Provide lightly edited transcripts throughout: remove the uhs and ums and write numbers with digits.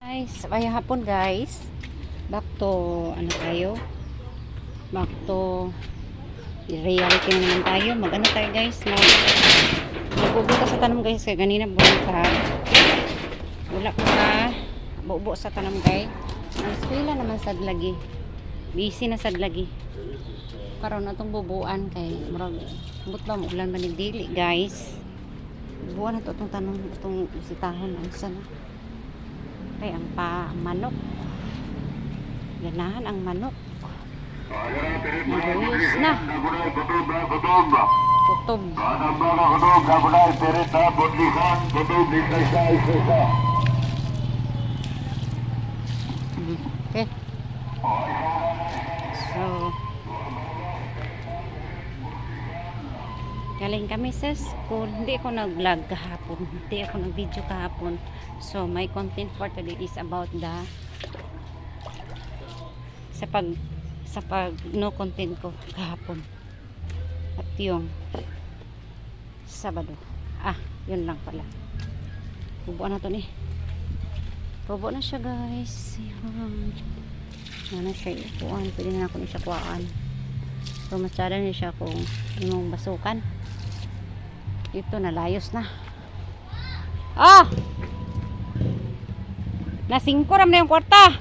Guys, ay hapon guys. Back to ano tayo? Back to reality na naman tayo. Mag-ano tayo guys? Magbubuta sa tanong guys. Kaya ganina buwan pa. Wala ko pa. Bubo sa tanong guys. Ang eskwela naman sadlagi. Busy na sadlagi. Karon na itong bubuan kay murag but ba mo ulan manigdili guys. Buwan na to itong tanong itong sitahon ang sana. Ay, ang manok. Ganahan ang manok. Mabuhis na. Tutob. Okay. So, galing kami sa school. Hindi ako nag-vlog kahapon. Hindi ako nag-video kahapon. So, my content for today is about the sa pag no content ko kahapon. At yung Sabado. Yun lang pala. Tubo na to ni. Tubo na siya guys. Yan. Siya ipuan. Pwede na ako siya kuhaan. So, matsara niya siya kung imong basukan. Ito, nalayos na. Na 5 ram na yung kwarta.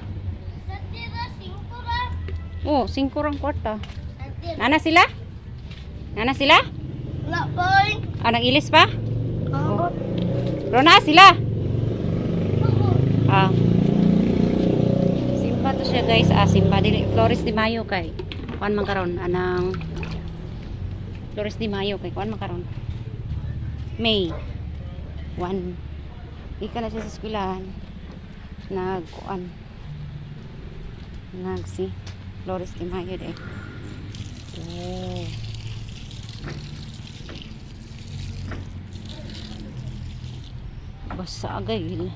Oh, 5 ram kwarta. Nana sila? Nana sila? Wala boy. Nag-ilis pa? Oo. Rona sila? Simpa to siya guys. Simpa. Flores de Mayo kay. Kuan man karon anang Flores de Mayo kay kuan man karon. May 1. Ika na siya sa eskwelahan. Nagkuan. Nagsi Flores de Mayo de. Oh. Basa agay.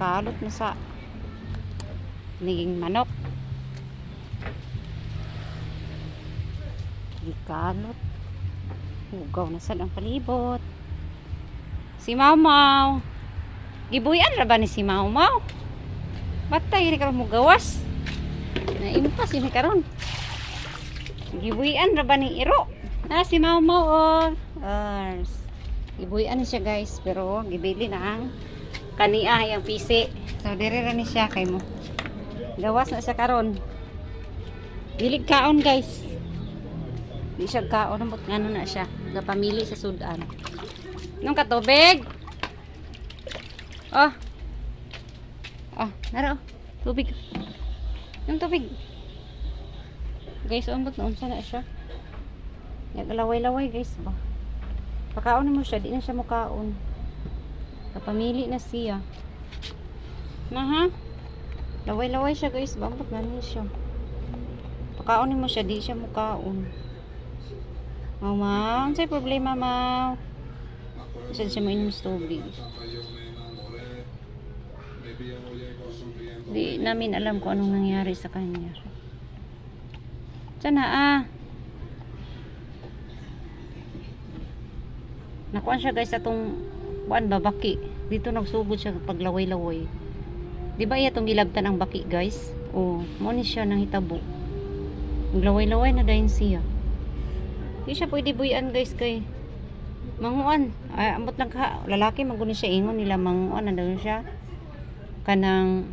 Kalot na sa naging manok. Gikalot. Hugaw na sad ang palibot. Si Mau. Gibuyan ra ba ni si Mau? Batay ni karon mo gawas. Naimpas ni karon. Gibuyan ra ba ni Iro? Si Mau. Gibuyan ni siya guys, pero gibili na ang kaniya yung pisi. So dire ra ni siya kay mo. Gawas na siya karon. Dilig kaon guys. Di siya kaon but ngano na siya. Gapamili sa sudan. Nung katubig. Naro. Tubig. Yung tubig. Guys, umbot na unsa na siya. Nagalaway-laway guys ba. Pakaon mo siya, di na siya mukaon. Kapamili na siya. Laway-laway siya guys, bambot na niya siya. Pakaon mo siya, di siya mukaon. Mau, unsay problema mau? Saan siya mainom sa tubig? Di namin alam kung anong nangyari sa kanya. Sana nakuan siya guys atong buwan ba baki. Dito nagsugod siya paglaway-laway. Di ba iya tong gilabtan ang baki guys? Mo ni siya nang hitabo. Naglaway-laway na dayon siya. Di siya pwede buyan guys kay manguan. Ambot lang ka lalaki maguni siya ingon nila manguan na daw siya. Kanang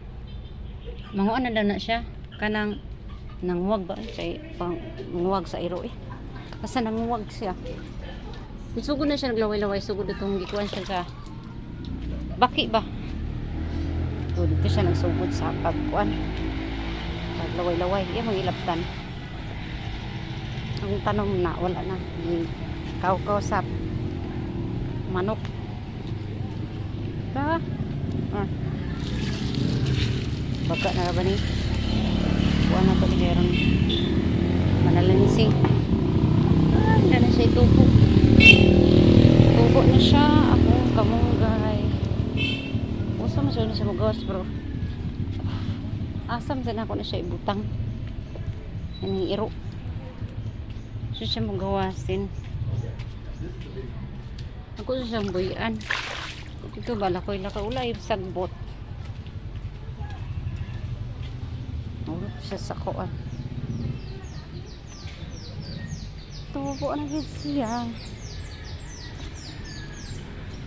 manguan na daw na siya. Kanang nanguwag ba siya pang nanguwag sa iro Basta nanguwag siya. Sugod na siya naglaway-laway, sugod itong gikuan siya sa baki ba. Dito siya nagsugod sa pagkuan. Paglaway-laway, mga ilaptan. Ang tanong na wala na. Kaw-kaw sa manok. Baka na ba ni? Buwan na ito ni Heron. Manalansing. Hindi na siya itubo. Tubo na siya. Ako, kamunggay. Usa mo siya na siya magawas bro. Asam siya na ako na siya ibutang. Yan yung iro. So siya magawasin. Ako sa siyang buyan. Ito ba, lakoy-lakaulay, sagbot. Ulap siya sa kuan. Tubo na gid siya.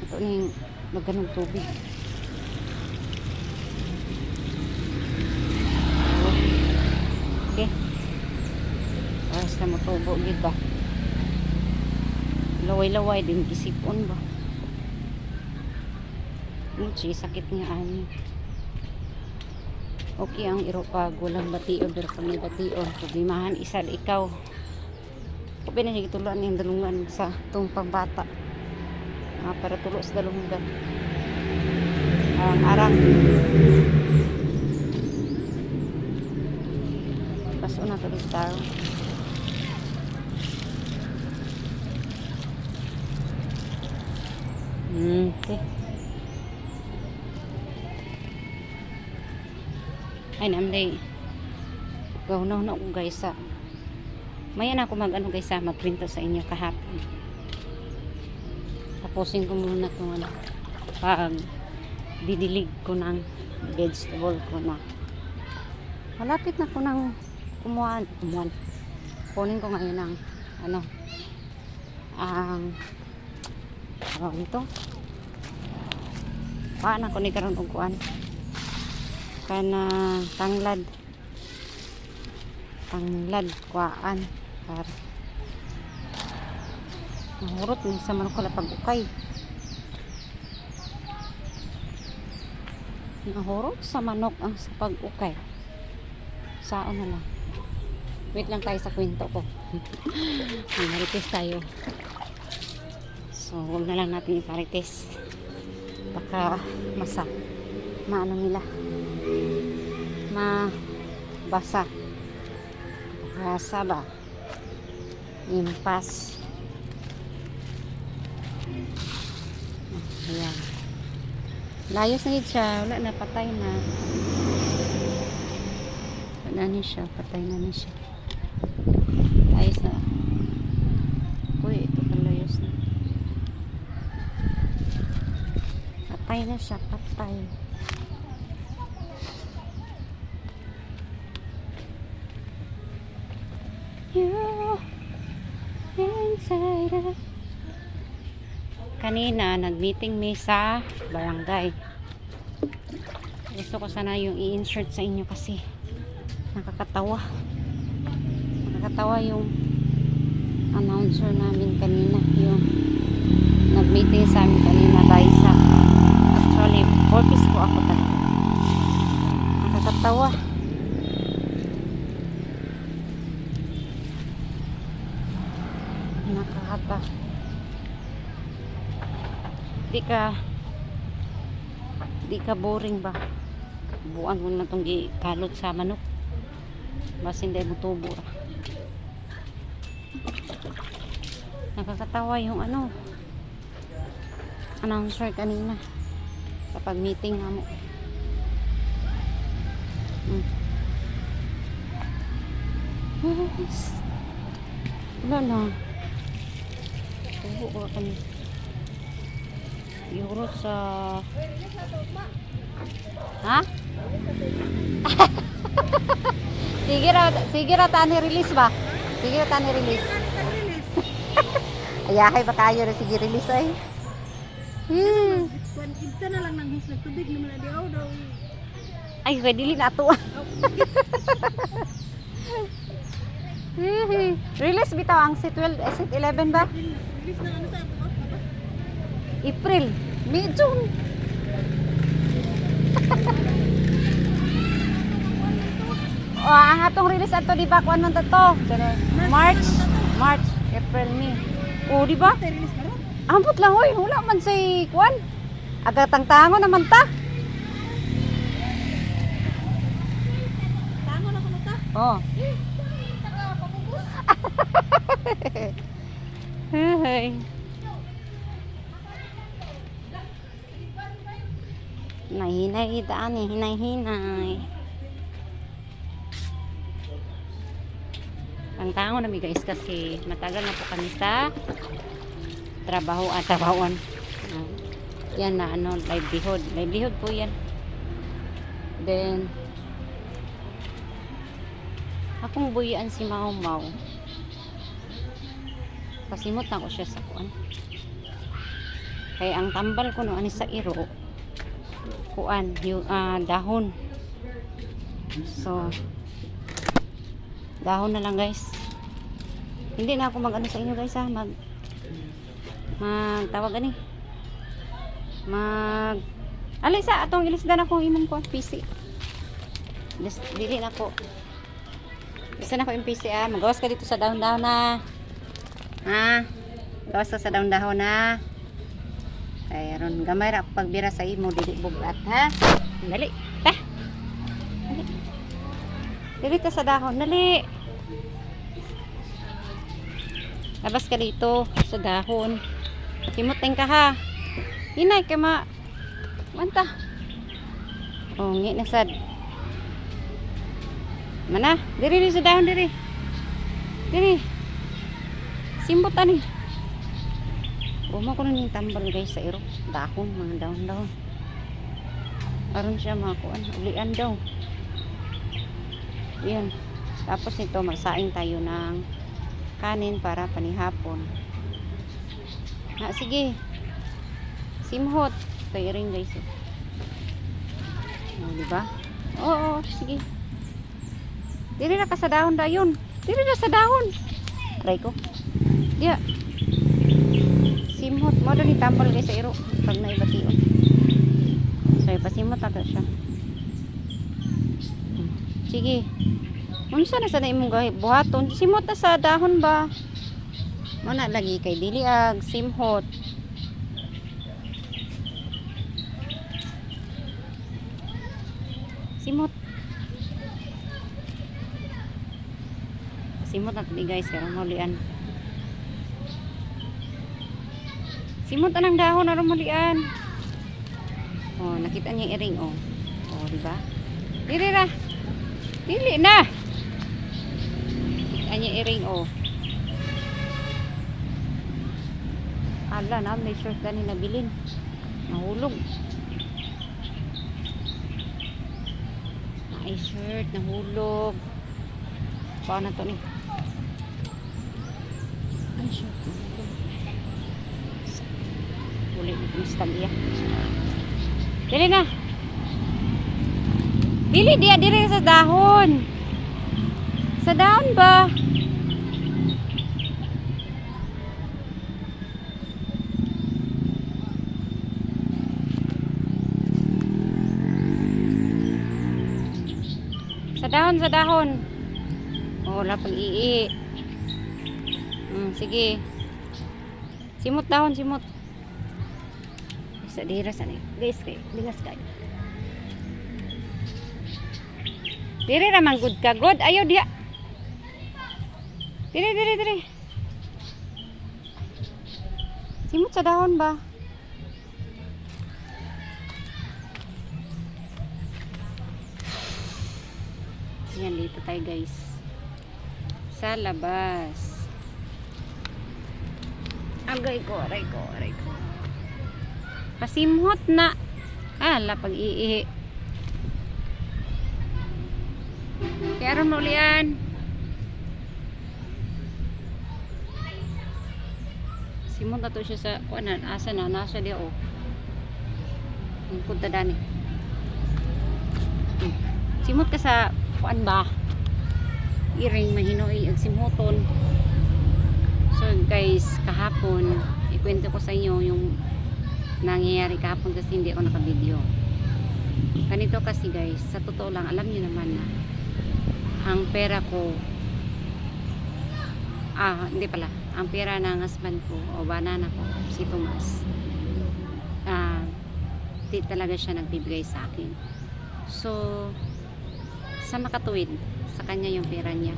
Ito na yung magganong tubig. Okay. Paras na matubo gid ba? Laway-laway din gisipon ba? Muchi sakit niya ani. Okay ang iropag, walang bation pero kami bation. Problemahan isa ikaw. Kapag na siya tuluan yung dalungan sa itong pangbata. Para tulo sa dalungan. Arang. Paso na tuloy tayo. Okay. Ay namday. Gawnaw na ako guys sa. Maya na ako mag-ano guys sa magprinto sa inyo kahapon. Tapusin ko muna itong ano. Pag didilig ko ng vegetable ko na. Malapit na ko ng kumuhan. Kunin ko ngayon ng ano. Ito. Paano ko ni karon og kuan? Kana tanglad kuan par mahurot ni sa manok kala pag-ukay. Mahurot sa manok ang sa pag-ukay. Saon na lang. Wait lang tayo sa kwento ko. Marites tayo. So, huwag na lang natin iparites. Baka maano nila. Mabasa. Basa ba? Impas. Ayan. Layos na yun siya. Wala na, patay na. Wala na siya. Patay na siya. Layos na. Uy, ito palayos na. Patay na siya. Patay. You inside us. Kanina nag-meeting me sa barangay. Gusto ko sana yung i-insert sa inyo kasi nakakatawa yung announcer namin kanina, yung nag-meeting sa amin kanina guys. Actually 4 po ako talaga. Nakakatawa. Di ka boring ba? Buwan mo na itong kalot sa manok. Basta hindi mo tubo. Nakakatawa yung announcer kanina sa pag-meeting nga mo. Wala na. Tubo ko kami. Euro sa ha? Sige ra tani release ba? Sige ra tani release. Ayahay ba kayo na sige release ay? Kwan kita na lang nang hisag tubig naman di daw. Ay, dili na to. Release bitaw ang seat 12, seat 11 ba? Release na sa ako. April, May, June. Ang atong release ato di ba kuan man to? March, April, May. Oh, di ba? Release ka ron. Ambot lang hoy, wala man say kuan. Aga tangtango naman ta. Tango na kuno ta. Oh. Hey. Hinay daan eh, hinay. Ang tango na mi guys kasi matagal na po kami sa trabahoan. Ah, yan na ano, livelihood po yan. Then akong buyaan si Mau Mau, pasimot na ko siya sa kuan, kaya ang tambal ko no ani sa iro kuan yung dahon. So dahon na lang guys, hindi na ako mag ano sa inyo guys ha, tawag ani alay sa atong ilisdan ako imong ko PC. Dili na ko. Isa na ko yung PC magawas ka dito sa dahon-dahon na. Gawas ka sa dahon-dahon na. Ay ron gamay ra pagbira sa imo dili bugat ha. Dali. Ta. Dali. Dili ka sa dahon, dali. Labas ka dito sa dahon. Timuteng ka ha. Hinay ka manta. Oh, ngi na sad. Mana? Diri sa dahon diri. Diri. Simbot ani. Buma ko na ning tambal guys sa iro. Dahon, mga dahon-dahon. Aron siya makuan, ulian daw. Yan. Tapos nito magsaing tayo ng kanin para panihapon. Sige. Simhot. Tayo rin guys. Oh, diba? Oo, sige. Dili na ka sa dahon dayon. Dili na sa dahon. Try ko. Diya. Simhot. Mo doon itambal guys sa iro. Pag naibation. So, ipasimhot nato siya. Sige. Unsa na sa na imong buhaton? Simhot na sa dahon ba? Mo na lagi kay dili simhot. Simot. Simot na tuli guys, karong maulian. Simot anang dahon arong maulian. Oh, nakita niya iring oh. Oh, di ba? Dili ra. Dili na. Nakita niya iring oh. Ala na may short gani nabilin. Nahulog. Ay shirt nahulog. Paano na to ni? Ay shirt nahulog. Ulit na itong stabya. Dili na. Dili dia diri sa dahon. Sa dahon ba? Sa dahon. Oh, wala pang ii. Sige. Simot dahon, simot. Sa dira sa ni. Guys, kay bilas kay. Diri ra man good ka, good. Ayo dia. Diri. Simot sa dahon ba? Yan, dito tayo guys sa labas. Aray ko pasimhot na ala pag iihi kaya ron maulian. Simhot na to siya sa kuanan, asa na nasa dia oh. Ang punta dani. Simhot ka sa kuan ba? Iring mahinoy ag simhoton. So guys, kahapon ikwento ko sa inyo yung nangyayari kahapon kasi hindi ako naka-video. Ganito kasi guys, sa totoo lang, alam niyo naman na ang pera ko hindi pala, ang pera ng husband ko o banana ko, si Tomas, di talaga siya nagbibigay sa akin. So sa makatuwid sa kanya yung pera niya.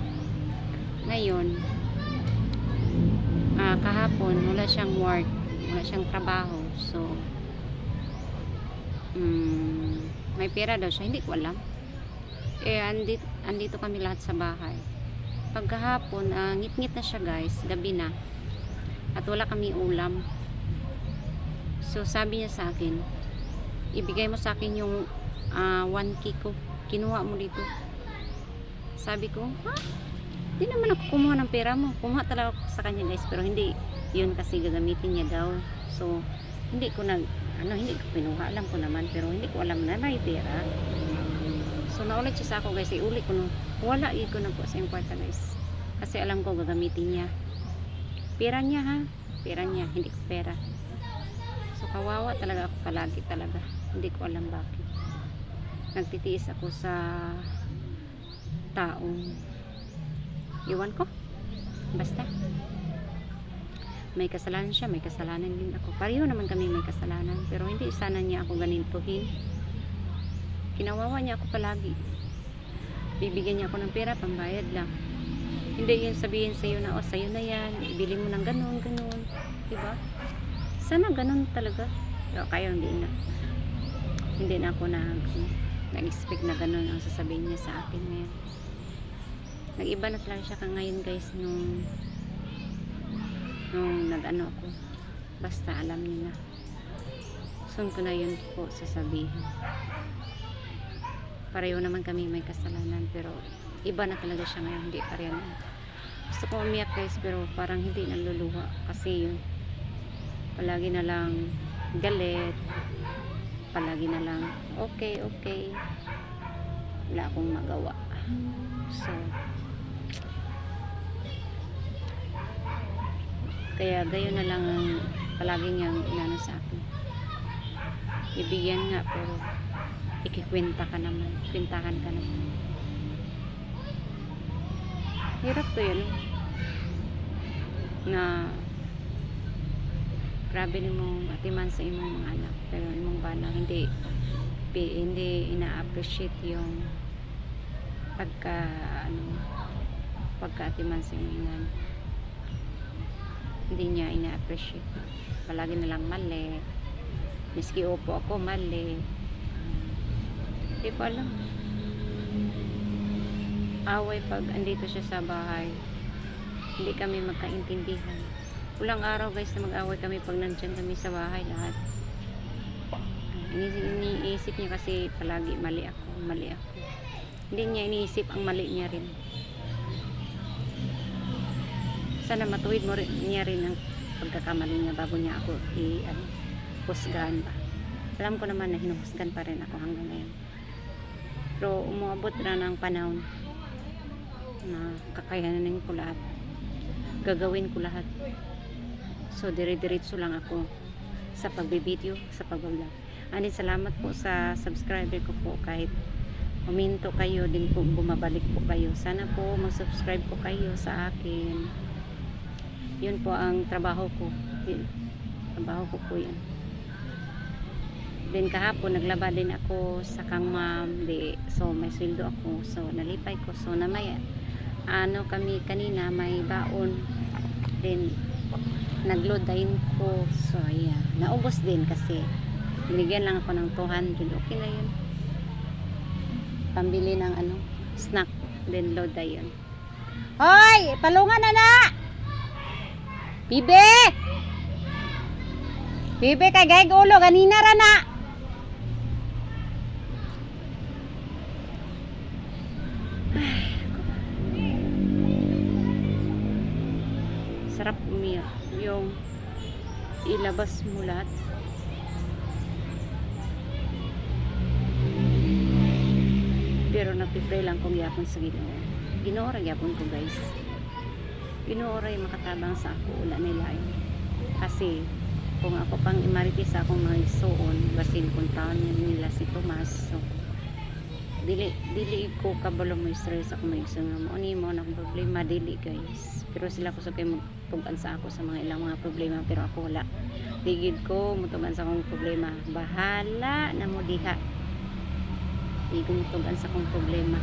Ngayon kahapon wala siyang work, wala siyang trabaho, so may pera daw siya, hindi ko alam. Andito kami lahat sa bahay. Pagkahapon ngit-ngit na siya guys, gabi na. at wala kami ulam. So sabi niya sa akin, ibigay mo sa akin yung 1K ko, kinuha mo dito. Sabi ko, ha? Hindi naman ako kumuha ng pera mo. Kumuha talaga ako sa kanya guys, pero hindi yun kasi gagamitin niya daw. So hindi ko hindi ko pinuha, alam ko naman, pero hindi ko alam na may pera. So naulit siya sa ako guys, uli ko no. Wala ko na po sa yung kwarta guys. Kasi alam ko gagamitin niya. Pera niya ha, pera niya, hindi ko pera. So kawawa talaga ako palagi talaga. Hindi ko alam bakit. Nagtitiis ako sa taong iwan ko. Basta. May kasalanan siya, may kasalanan din ako. Pareho naman kami may kasalanan. Pero hindi sana niya ako ganituhin. Kinawawa niya ako palagi. Bibigyan niya ako ng pera, pambayad lang. Hindi yun sabihin sa'yo na, sa'yo na yan, ibili mo ng ganun, ganun. Diba? Sana ganun talaga. Pero kaya hindi na ako nag-expect na ganun ang sasabihin niya sa akin ngayon. Nag-iba na talaga siya ngayon guys nung nag-ano ako. Basta alam niyo na. Soon ko na yun po sasabihin. Pareho naman kami may kasalanan, pero iba na talaga siya ngayon, hindi pa rin. Gusto ko umiyak guys, pero parang hindi naluluha kasi yun, palagi na lang galit, palagi na lang okay wala akong magawa. So kaya gayon na lang ang palagi niyang inano sa akin, ibigyan nga pero ikikwenta ka naman, kwentahan ka naman. Hirap to yun na grabe ni mong atiman sa imong mga anak, pero imong bana hindi ina-appreciate yung pagka-atiman sa imong anak. Hindi niya ina-appreciate. Palagi na lang mali, miski upo ako mali. Hindi ko alam. Away pag andito siya sa bahay, hindi kami magkaintindihan. Ulang araw guys na mag-away kami pag nandyan kami sa bahay lahat. Iniisip niya kasi palagi mali ako. Hindi niya iniisip ang mali niya rin. Sana matuwid mo niya rin ang pagkakamali niya bago niya ako husgahan pa. Alam ko naman na hinuhusgan pa rin ako hanggang ngayon. Pero umabot na ng panahon na kakayanin ko lahat, gagawin ko lahat. So dire-diretso lang ako sa pagbibideo, sa pag-vlog. Salamat po sa subscriber ko po, kahit uminto kayo din po, bumabalik po kayo. Sana po mag-subscribe po kayo sa akin. Yun po ang trabaho ko. Trabaho ko po yan. Then kahapon naglaba din ako sa kang ma'am, so may sweldo ako, so nalipay ko. So na may kami kanina may baon, then nagload din ko. So yeah, naubos din kasi binigyan lang ako ng 200. Okay na yun, pambili ng snack, then load na yun. Hoy, palungan na! Bibe kay gay ulo ganina ra na. Sarap umiyak yung ilabas mo lahat. Pero nagpipray lang kung yapon sa Ginoo. Ginoo ra yapon ko guys. Ginoo ra yung makatabang sa ako, wala nila yun. Kasi kung ako pang imaritis akong mga isuon, basin puntahan nila si Tomas. So dili ko kabalo mo stress ako may isang mo ni mo na problema, dili guys. Pero sila ko sa kay magtugan sa ako sa mga ilang mga problema, pero ako wala. Digid ko mutugan sa akong problema. Bahala na mo diha. Di ko mutugan sa akong problema.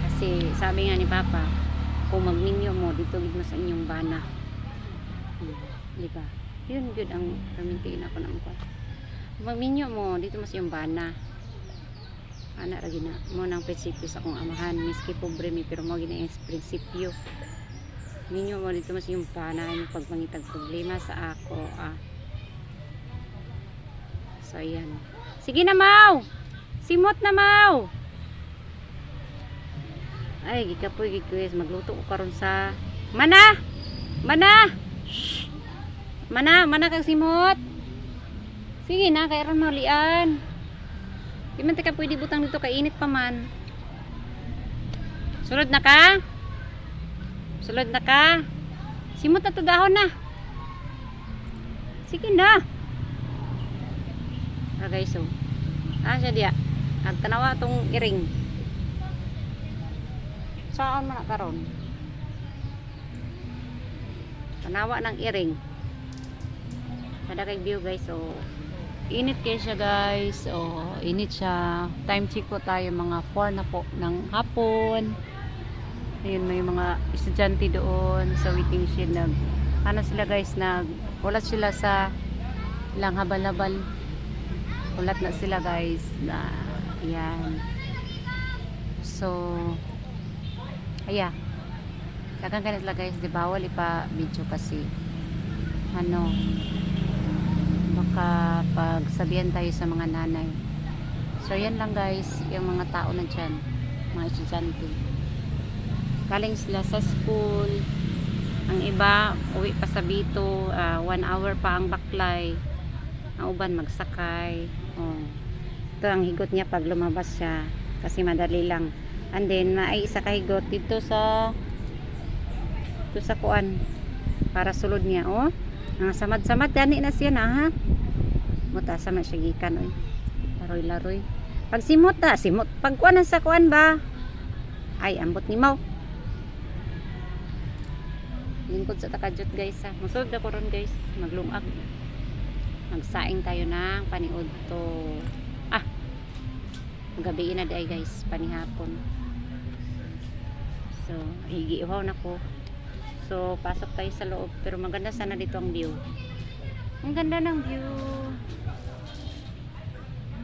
Kasi sabi nga ni Papa, kung magminyo mo dito gid mo sa inyong bana. Di ba? Yun ang permintiin ako ng ko. Magminyo mo dito mas yung bana. Ana ra gina mo nang prinsipyo sa akong amahan, miski pobre mi pero mo gina yung prinsipyo. Ninyo mo dito mas yung panay pag mangitag problema sa ako. So ayan. Sige na Mau. Simot na Mau. Ay gikapoy gikuis magluto ko karon sa Mana. Shh. Mana kag simot. Sige na kay ron maulian. Di man ka pwede butang dito kay init pa man. Sulod na ka? Sulod na ka? Simot na to dahon na. Sige na. Guys, so. Siya diya. Nagtanawa tong iring. Saan man na karon? Tanawa ng iring. Kada kay view guys, so init kayo siya guys. So init siya. Time check po tayo mga 4 na po ng hapon. Ayun, may mga estudyante doon sa waiting shed. Ano sila guys, ulat sila sa ilang habal-habal. Ulat na sila guys na yan. So ayan. Kagang ganit lang guys, di bawal ipa video kasi ano, baka pagsabihan tayo sa mga nanay. So yan lang guys, yung mga tao na dyan, mga estudyante. Galing sila sa school. Ang iba uwi pa sa Bito, 1 hour pa ang baklay. Ang uban magsakay. Ito ang higot niya pag lumabas siya kasi madali lang. And then may isa ka higot dito sa kuan para sulod niya. Ang samad-samad gani na siya na ha. Muta sa siya gikan laroy-laroy. Pag simot simot. Pag kuan sa kuan ba? Ay ambot ni Mau. Lingkod sa takajut guys ha. Musod ako ron guys. Maglungag. Magsaing tayo ng paniod to. Gabi na day guys. Panihapon. So, higiihaw na ko. So, pasok tayo sa loob. Pero maganda sana dito ang view. Ang ganda ng view.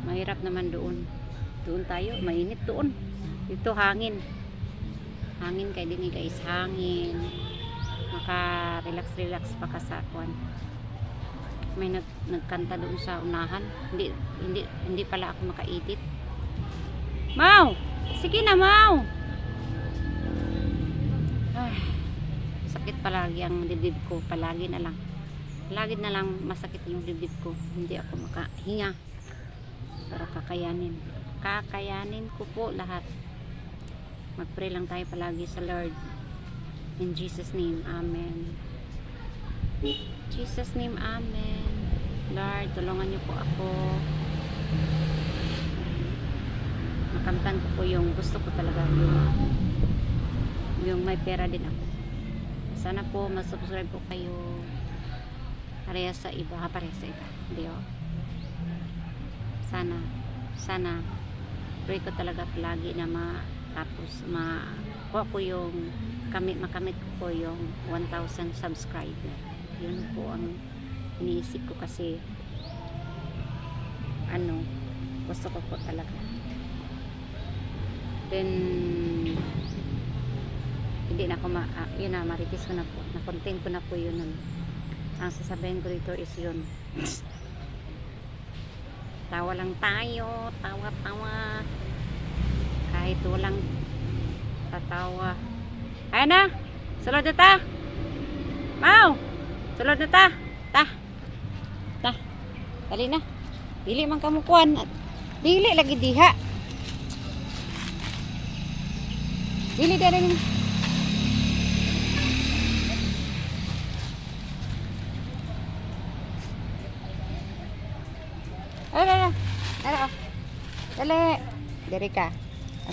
Mahirap naman doon. Doon tayo. Mainit doon. Dito hangin. Hangin kay din guys. Hangin. Maka-relax pa ka sa kwan. May nagkanta doon sa unahan. Hindi pala ako maka-edit. Mau! Sige na Mau! Sakit palagi ang dibdib ko. Palagi na lang masakit yung dibdib ko. Hindi ako makahinga. Pero kakayanin ko po lahat. Mag-pray lang tayo palagi sa Lord. In Jesus name, Amen. Jesus name, Amen. Lord, tulungan niyo po ako. Makamtan ko po yung gusto ko talaga. Yung may pera din ako. Sana po mag-subscribe po kayo. Pareha sa iba. Hindi Sana. Pray ko talaga palagi na tapos makuha ko yung makamit ko yung 1,000 subscriber. Yun po ang iniisip ko kasi gusto ko po talaga. Then hindi na ako maritis ko na po. Na-content ko na po yun. Ang sasabihin ko dito is yun. Tawa lang tayo. Tawa. Kahit walang tatawa. Ayan na. Sulod na ta. Mau. Sulod na ta. Ta. Dali na. Dili man kamukuan. Dili lagi diha. Dili dari ni. Dali. Dari ka.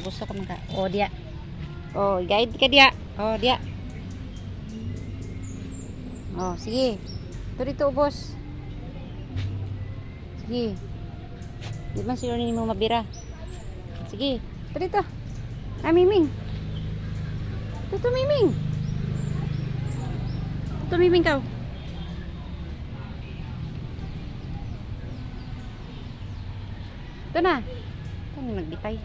Gusto ko maka. Dia. Guide ka dia. Dia. Sige. Dito ubos. Sige. Di ba sino ni mo mabira? Sige. Dito. Miming. Tuto Miming. Kau. Ito na. Ano nagbitay?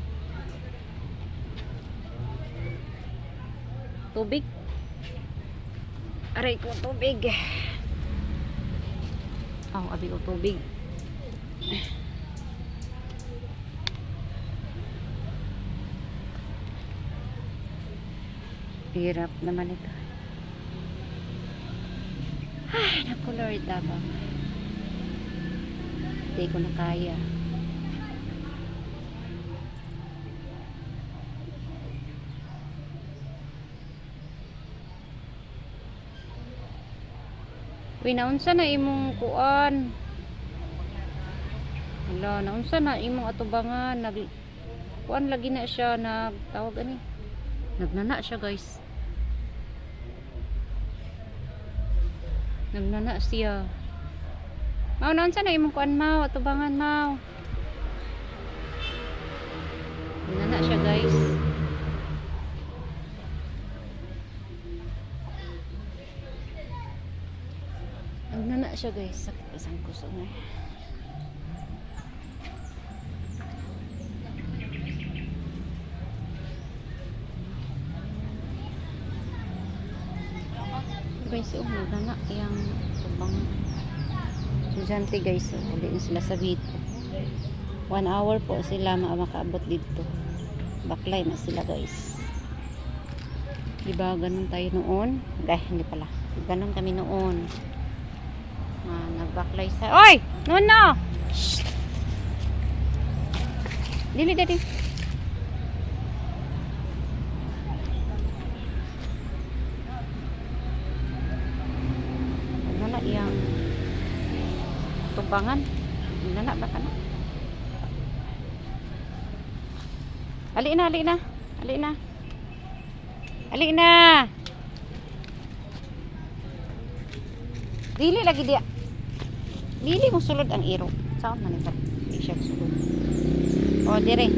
Tubig. Aray ko tubig. Oh, abi ko tubig. Hirap naman ito. Ay, naku Lord, dabang. Hindi ko na kaya. Uy, naunsa na imong kuan. Hala, naunsa na imong atubangan. Kuan lagi na siya, nagtawag ani. Nagnana siya, guys. Nagnana siya. Mau, naunsa na imong kuan, mau, atubangan, mau. Nagnana siya, guys. Nagnana siya, guys. Sakit isang kuso na. Guys, nagnana yung tubang estudyante, guys. Uli na sila sa Vito. 1 hour po sila makaabot dito. Baklay na sila, guys. Diba ganun tayo noon? Hindi pala. Ganun kami noon. Nagbaklay sa... Oy! No! Shh! Dili. Nana yang tubangan. Nana ba ka na? Ali na. Dili lagi dia. Dili mo sulod ang iro. Saan man ito? Di siya sulod. O, dire.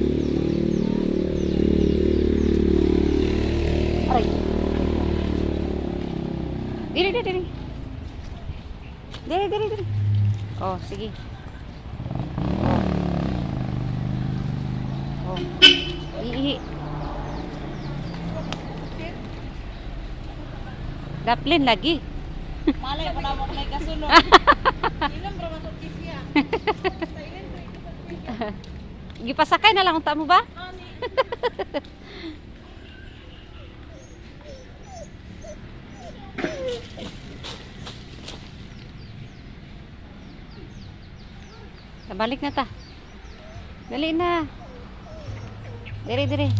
Aray. Dili. Dire. O, sige. O. Ihi. Daplin lagi. Malay pa na mo may kasunod. Ilang bro masuk kisya. Gipasakay na lang unta mo ba? Balik na ta. Dali na. Dire.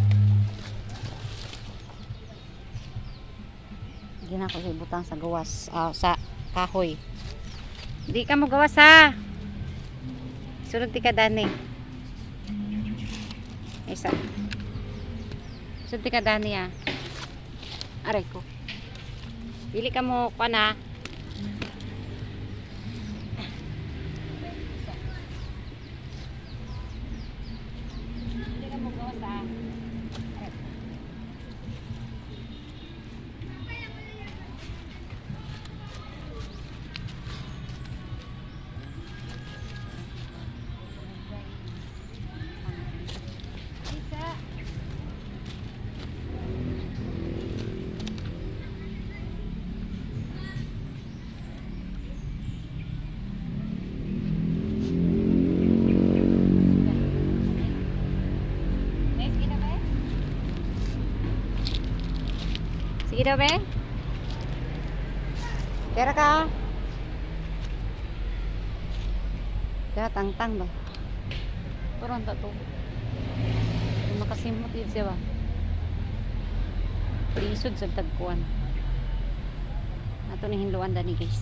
Gina ko sa butang sa gawas, sa kahoy. Di ka mo gawas ha. Sunod ti ka dani. Isa. Sunod ti ka dani ha. Aray ko. Dili ka mo pa na. Dili ka mo gawas ha. Sige daw, be. Kera ka. Kera tang-tang ba? Turon ta to. Makasimot yun siya ba? Lisod sa tagkuan. Ato na hinluan dani, guys.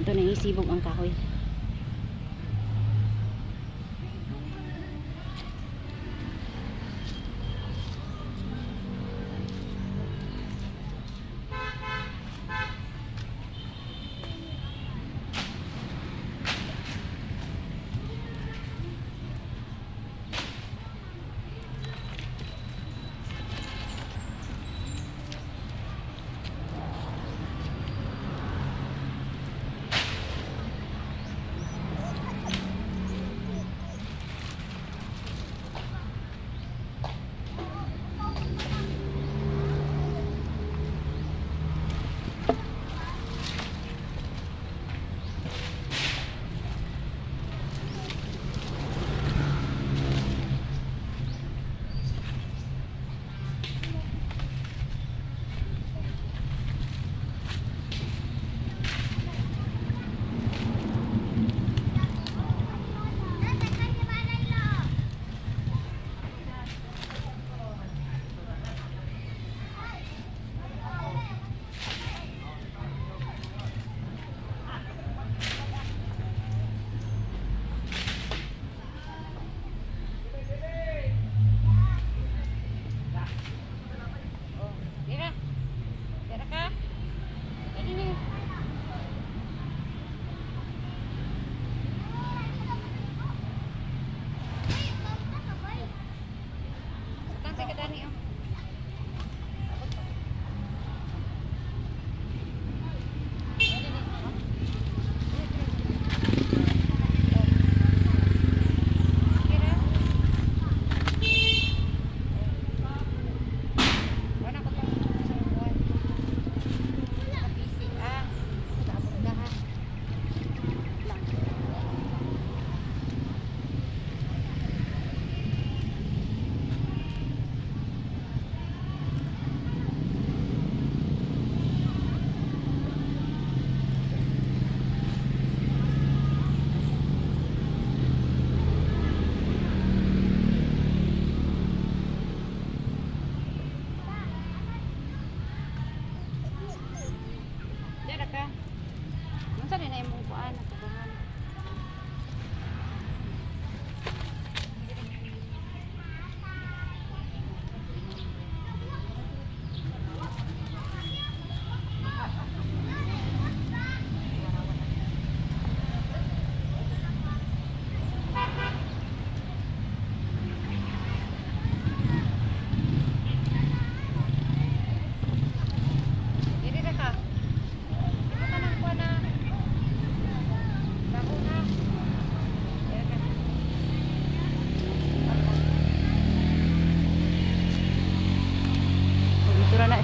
Ato na isibog ang kahoy.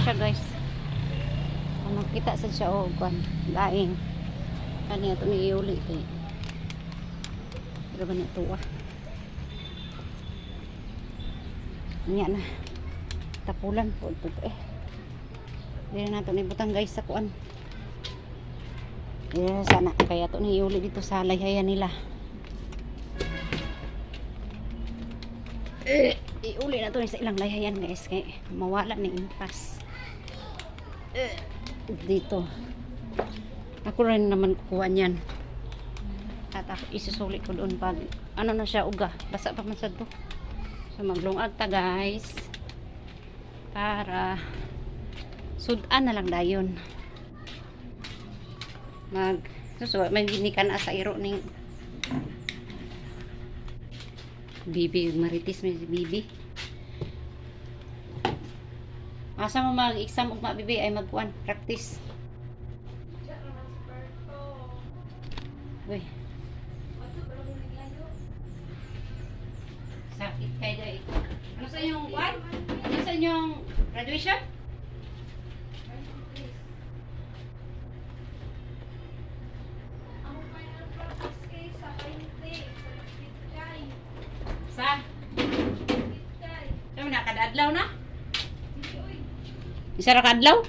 siya guys. Ano kita sa siya o kwan. Laing. Kaniya ito ni iuli kay. Pero ba nito Nya na. Tapulan po ito eh. Hindi na ito nibutang guys sa kuan. Sana kaya ito ni iuli dito sa layhayan nila. Iuli na to sa ilang layhayan guys kay mawala ni impas dito. Ako rin naman kukuha niyan at ako isusulit ko doon pag ano na siya uga basa pa man sad to. So maglungag ta guys para sudan na lang dayon mag susuwa may ginikan sa iro ning Bibi, maritis may si Bibi. Asa mo mag-exam ug Bibi ay magkuan, practice. Uy. Sakit kay day. Ano sa inyong kuan? Ano sa inyong graduation? Sa? Saan mo na? Kadadlaw na? Isa ra kadlaw?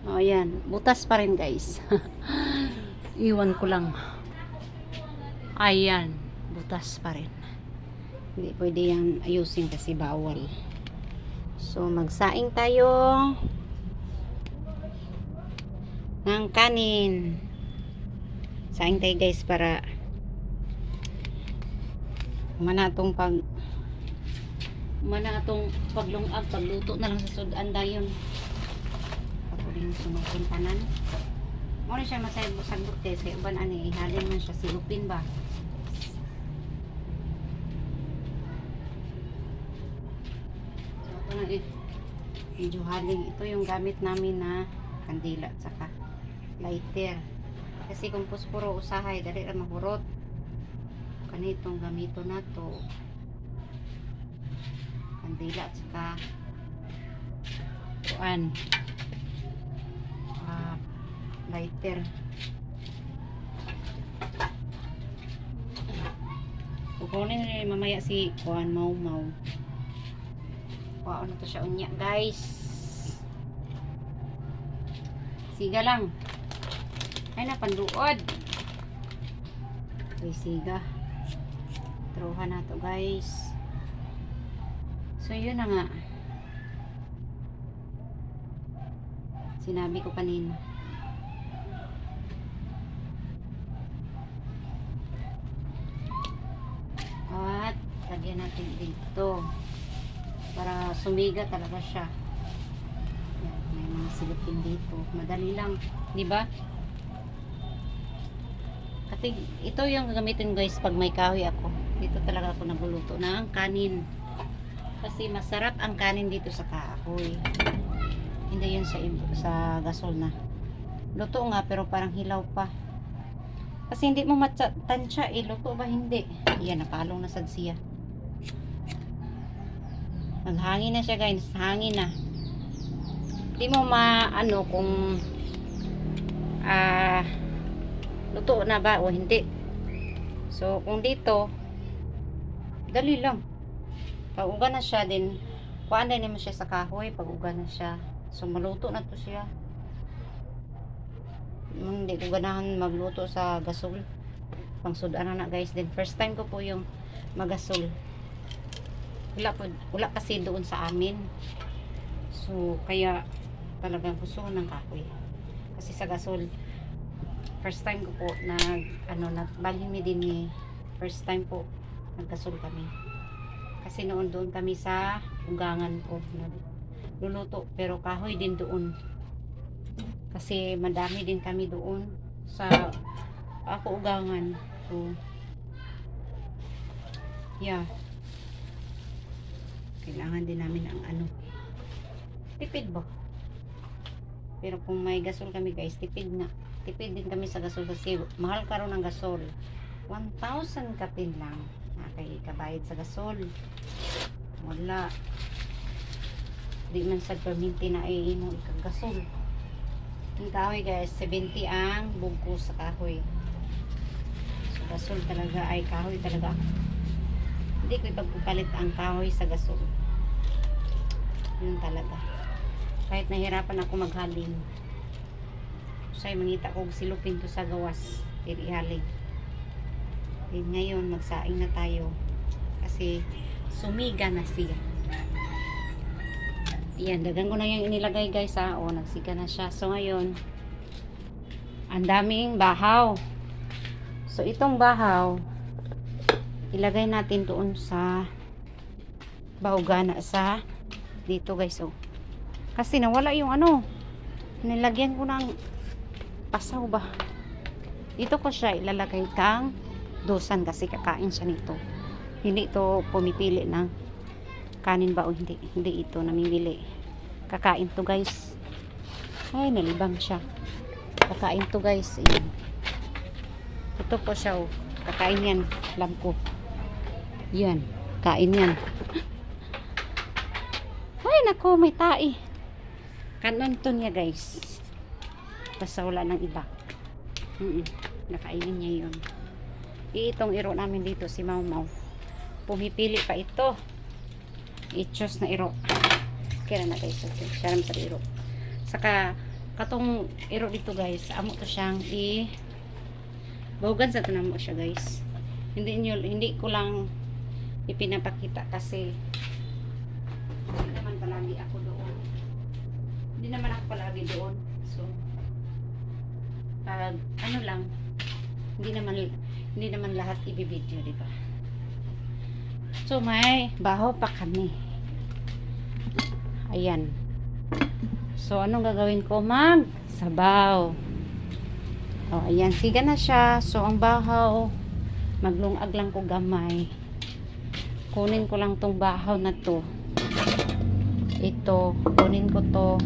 Oh, yan. Butas pa rin, guys. Iwan ko lang. Ayan. Butas pa rin. Hindi pwede yan ayusin kasi bawal. So, magsaing tayo ng kanin. Saing tayo, guys, para manatong paglungag, pagluto na lang sa sudan dayon. Ako din sunugin tanan. Mo na siya masagbot kay sa uban ani ihalin man siya silupin ba. So ako na medyo haling ito yung gamit namin na kandila at saka lighter. Kasi kung puspuro usahay dali ra mahurot. Kanitong gamito na to kandila at saka kuan lighter. Kukunin na mamaya si kuan mau kuan na to siya unya guys. Siga lang ay napanduod ay siga truhan na to guys. So yun na nga sinabi ko kanina at lagyan natin dito para sumiga talaga siya. Yan, may mga silipin dito madali lang di ba? Kasi ito yung gagamitin guys pag may kahoy ako. Dito talaga ako nagluluto ng kanin. Kasi masarap ang kanin dito sa kahoy. Hindi yun sa gasol na. Luto nga pero parang hilaw pa. Kasi hindi mo matansya eh. Luto ba hindi? Yan, napalong na sad siya. Naghangin na siya guys. Hangin na. Hindi mo maano kung luto na ba o hindi. So kung dito dali lang pag uga na siya din kuan din naman siya sa kahoy pag uga na siya so maluto na to siya. Hindi ko ganahan magluto sa gasol pang sudan na guys. Then first time ko po yung magasol wala kasi doon sa amin so kaya talagang gusto ko ng kahoy kasi sa gasol first time ko po balhin mi din ni first time po nagkasol kami kasi noon doon kami sa ugangan ko luluto pero kahoy din doon kasi madami din kami doon sa ako ugangan so yeah kailangan din namin ang tipid ba pero kung may gasol kami guys tipid din kami sa gasol kasi mahal karon ng gasol 1,000 kapin lang kay kabayad sa gasol 1,000 Wala. Di man sa perminti na mo ikagasol. Ang kahoy guys, 70 ang bugko sa kahoy. So gasol talaga ay kahoy talaga. Hindi ko ipagpapalit ang kahoy sa gasol. Yun talaga. Kahit nahirapan ako maghaling. Say mangita ko silupin to sa gawas. Dili haling. Then ngayon magsaing na tayo. Kasi sumiga na siya. Yan, dagan ko na yung inilagay guys ha. O, nagsiga na siya. So ngayon, ang daming bahaw. So itong bahaw, ilagay natin doon sa bahugana sa dito guys. O. Kasi nawala yung ano. Nilagyan ko ng pasaw ba. Dito ko siya ilalagay kang dosan kasi kakain siya nito. Hindi ito pumipili ng kanin ba o hindi. Hindi ito namimili. Kakain to guys. Ay, nalibang siya. Kakain to guys. Ayan. Ito po siya o. Kakain yan. Alam ko. Yan. Kain yan. Ay, nako. May tai. Kanon to niya guys. Basta wala ng iba. Nakainin niya yun. Itong iro namin dito si Mau Mau. Pumipili pa ito. I-choose na iro. Kaya na guys. Okay. Siya naman sa iro. Saka katong iro dito guys. Amo to siyang bahugan sa tanamo siya guys. Hindi ko lang ipinapakita kasi hindi naman palagi ako doon. Hindi naman ako palagi doon. So pag ano lang hindi naman lahat ibibideo, di ba? So may bahaw pa kami. Ayan. So anong gagawin ko? Sabaw. Oh, ayan, siga na siya. So ang bahaw, maglungag lang ko gamay. Kunin ko lang tong bahaw na to. Ito, kunin ko to.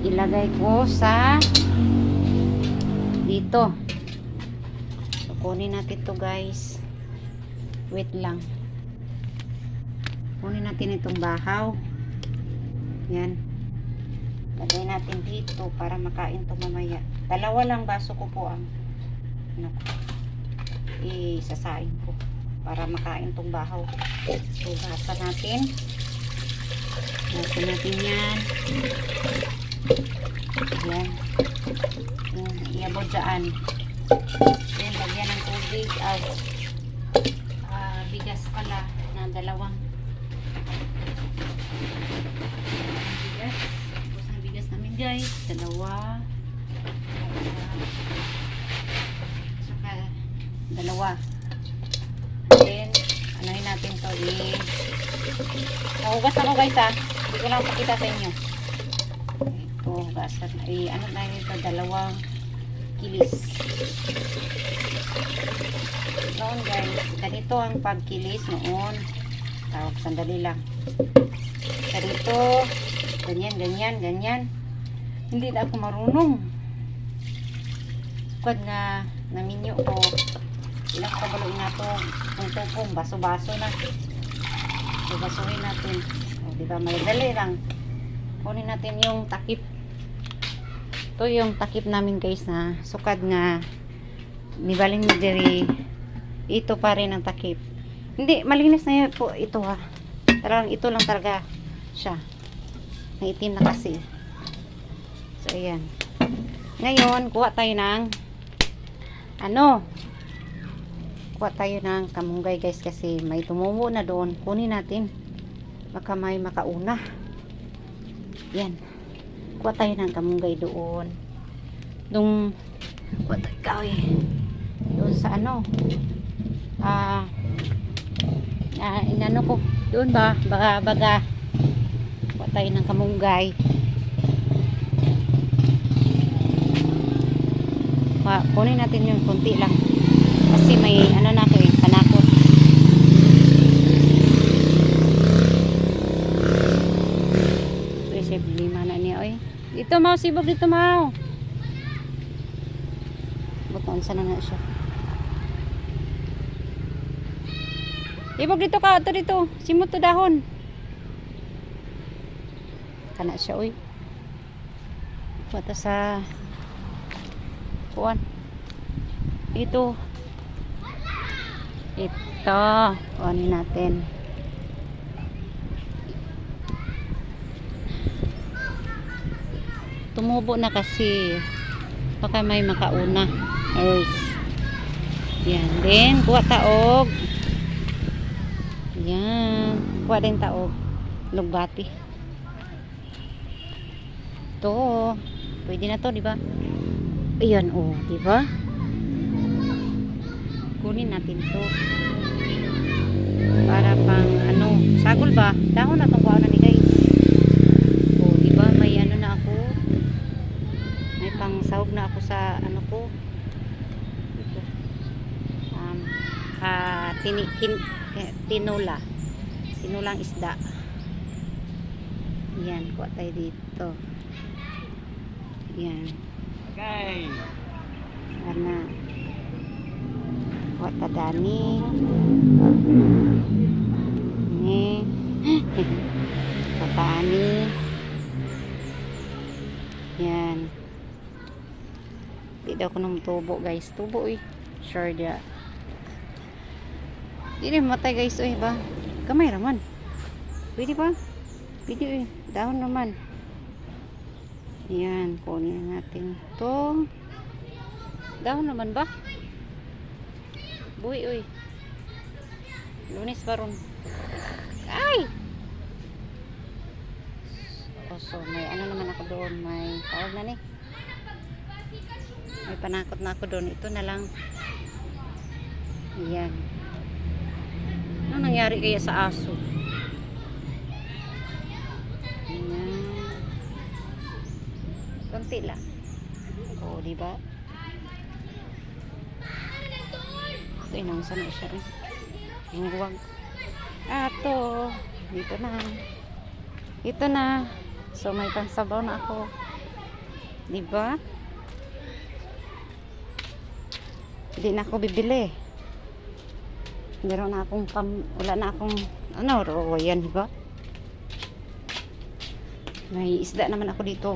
Ilagay ko sa dito. So, kunin natin to guys. Wait lang. Kunin natin itong bahaw. Yan. Lagay natin dito para makain to mamaya. 2 lang baso ko po ang isasain ko para makain tong bahaw. So, gasa natin. Gasa natin yan. Yan. Iabot dyan. Yan, lagyan ng tubig. Bigas pala na 2. Bigas. Tapos ang bigas namin guys. 2. Saka 2. Then, anuhin natin to. Nahugas ako guys ha. Hindi ko lang pakita sa inyo. Ito, hugasan. Ano na ito? 2 kilis. Noon guys, ganito ang pagkilis noon. Tawag, sandali lang. Ganito, ganyan. Hindi na ako marunong. Sukad nga naminyo ko. Ilang kabaloy na to. Tungtong, baso-baso na. So, basuhin natin. O, diba, madali lang. Kunin natin yung takip. Ito yung takip namin guys na sukad nga nibaling ni diri. Ito pa rin ang takip. Hindi, malinis na yun po ito ha. Talagang ito lang talaga siya. Naitim na kasi. So, ayan. Ngayon, kuha tayo ng kuha tayo ng kamunggay guys kasi may tumubo na doon. Kunin natin. Baka may makauna. Yan. Kuha tayo ng kamunggay doon. Kuha tayo kawin. Doon sa inano ko doon ba baga kuha tayo ng kamunggay. Kunin natin yung konti lang kasi may na ako panakot. Isip 5 na niya oy. Dito mau sibog dito mau. Buton sana na siya. Ibog dito ka, ito dito. Simot to dahon. Kana siya, uy. Mata sa kuwan. Ito. Ito. Kuhanin natin. Tumubo na kasi. Baka may makauna. Earth. Yan. Then, kuha taog. Yan. Kuha din taog. Lugbati. Ito. Pwede na to, di ba? Ayan, oh, di ba? Kunin natin to. Para pang, ano, sagol ba? Dahon na tong kuha na ni guys. Oh, di ba? May ano na ako. May pang sahog na ako sa, ano ko. Ito. Tinola. Tinulang isda. Yan, kuha tayo dito. Yan. Okay. Karena kuha ta dani. Ini. Patani. Yan. Di daw ko nang tubo guys. Tubo eh. Sure dia. Di na matay guys eh ba? Kamay raman. Pwede ba? Pwede eh. Dahon naman. Yan. Kunin natin to. Dahon naman ba? Buhi uy. Lunes baron. Ay! Oh, so may ano naman ako doon. May tawag na ni. May panakot na ako doon. Ito na lang. Yan. Ano nangyari kaya sa aso? Yan. Konti lang. Oh, di ba? Ito inangsa na siya eh. Yung huwag. Ato. Dito na. Ito na. So may pangsabaw na ako. Di ba? Hindi na ako bibili. Meron na akong wala na akong ano, yan, di ba? May isda naman ako dito.